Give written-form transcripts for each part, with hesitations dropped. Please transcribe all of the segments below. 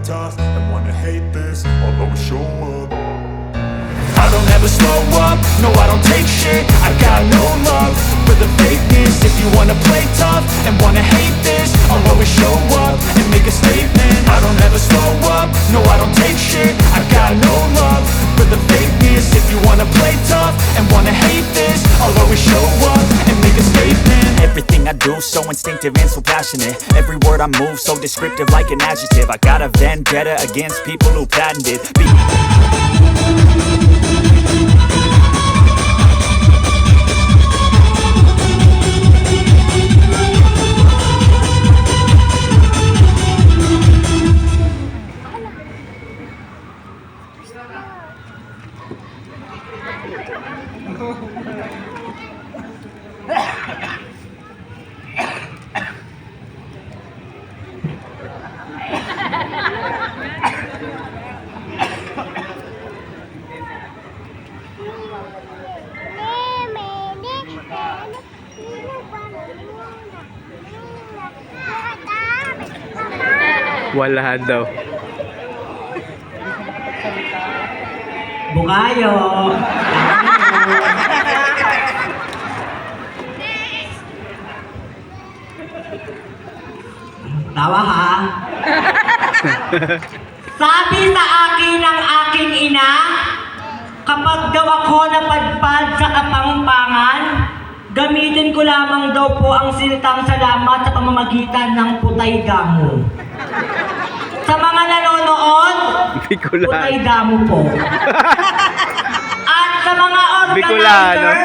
tough and wanna hate this, I'll always show up. I don't ever slow up, no I don't take shit. I got no love for the fakeness. If you wanna play tough and wanna hate this, I'll always show up and make a statement. I don't ever slow up, no I don't take shit. I got no love for the fakeness. If you wanna play tough and wanna hate this, I'll always show up and make a statement. Everything I do so instinctive and so passionate. Every word I move so descriptive like an adjective. I got a vendetta against people who patented Wala daw. Bukayo. Tawa ha? Sabi sa akin ng aking ina, kapag daw ako napadpad sa kapangpangan, gamitin ko lamang daw po ang salitang salamat sa pamamagitan ng putay damo. Sa mga nanonood, putay damo po. At sa mga organizer,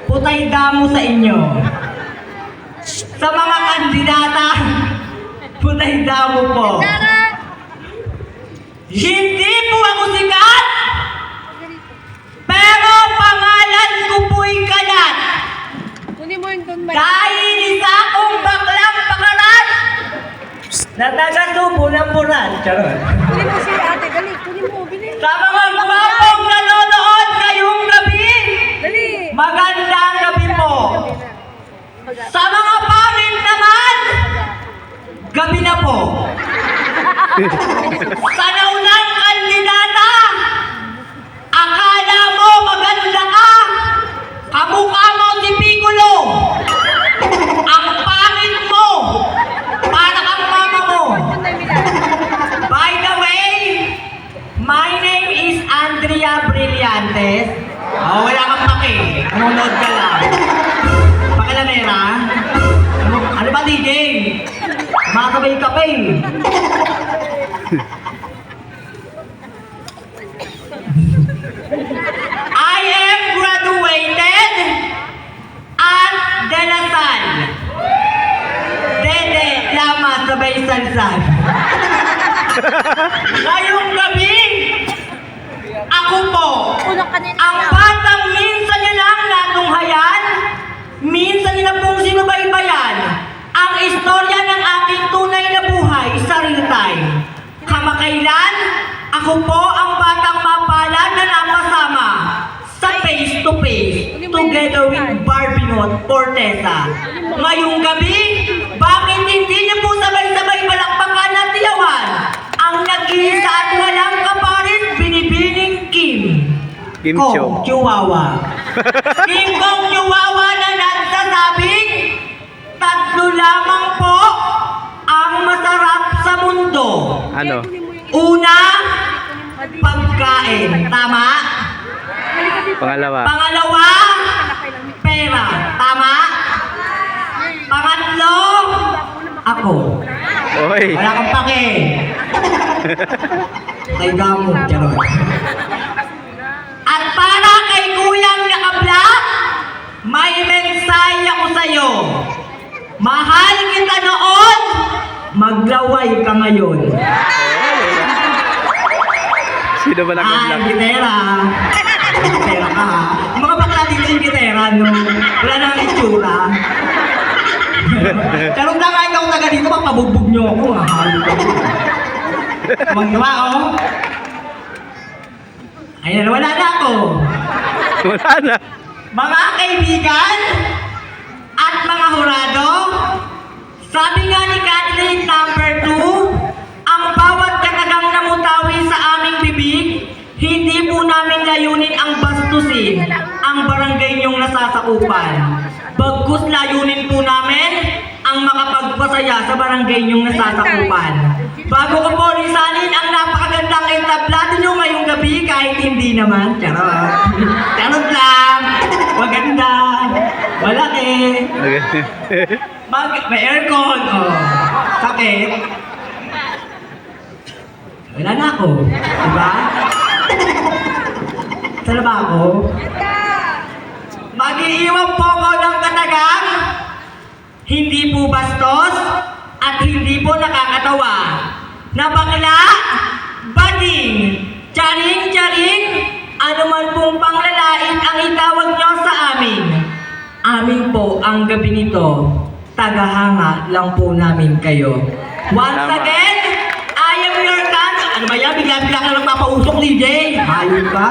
putay damo sa inyo. Sa mga kandidata, putay damo po. Hindi po ako sikat, pero pangalan ko po'y kalat. Dahil isa akong baklang pakarat na taga-tubo ng buran. Charot. Kunin mo si ate, dali. Kunin mo, bilis. Sa mga gumapong nanonood ngayong gabi, Dali. magandang gabi po. Sa mga pangit naman, gabi na po. Sa naunang kandidata, akala mo maganda ka, kamukha mo si Piccolo. Ang pangit mo, para kang mama mo. By the way, my name is Andrea Brillantes. Oh, wala kang pake. Nanonood ka lang. Pakilamera. Ano ba, DJ? Makakabay ka pa eh. I am graduated at De La Salle. Dede, lama, sabay salsal. Ngayong gabi, ako po, ang batang minsan nyo lang natunghayan, minsan nyo na pong sinubaybayan, ang istorya ng aking tunay na buhay sa real time. Kamakailan, ako po ang batang mapalad na napasama sa face to face, together with Barbinot Fortesa. Ngayong gabi, bakit hindi niyo po sabay-sabay palakpakan at tiyawan ang nag-iisa at walang kaparit binibining Kim Kong Chihuahua. Kim Kong Chihuahua na nagsasabing, tatlo lamang po ang masarap sa mundo. Ano? Una, pagkain. Tama? Pangalawa. Pangalawa, pera. Tama? Pangatlo, ako. Oy. Wala kang pake. Kay Gamo. Charot. At para kay Kuyang Naka-Black, may mensahe ako sa'yo. Mahal kita noon, maglaway ka ngayon. Sino ba nag-vlog? Gitera. Gitera ka ha. Mga bakla dito yung gitera, no? Wala nang itsura. Karong na nga ikaw taga dito, mapabugbog nyo ako. Mahalo ka. Magawa, oh. Ayan, wala na ako. Wala na. Mga kaibigan at mga hurado, sabi nga ni candidate number 2, ang bawat nasasakupan. Bagkus layunin po namin ang makapagpasaya sa barangay niyong nasasakupan. Bago ko po lisanin ang napakagandang entablado niyo ngayong gabi kahit hindi naman. Charot. Charot lang. Maganda. Malaki. May aircon. Oh. Sakit. Wala na ako. Diba? Saan ba ako? Mag-iiwan po ko ng katagang, hindi po bastos, at hindi po nakakatawa. Na bakla, bading, charing-charing, anuman pong panglalait ang itawag nyo sa amin. Amin po ang gabi nito, tagahanga lang po namin kayo. Once Tama. again, I am your dad. Ano ba yan? Bigla-bigla ka nagpapausok, DJ. Hayop ka?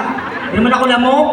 Hindi naman ako lamok.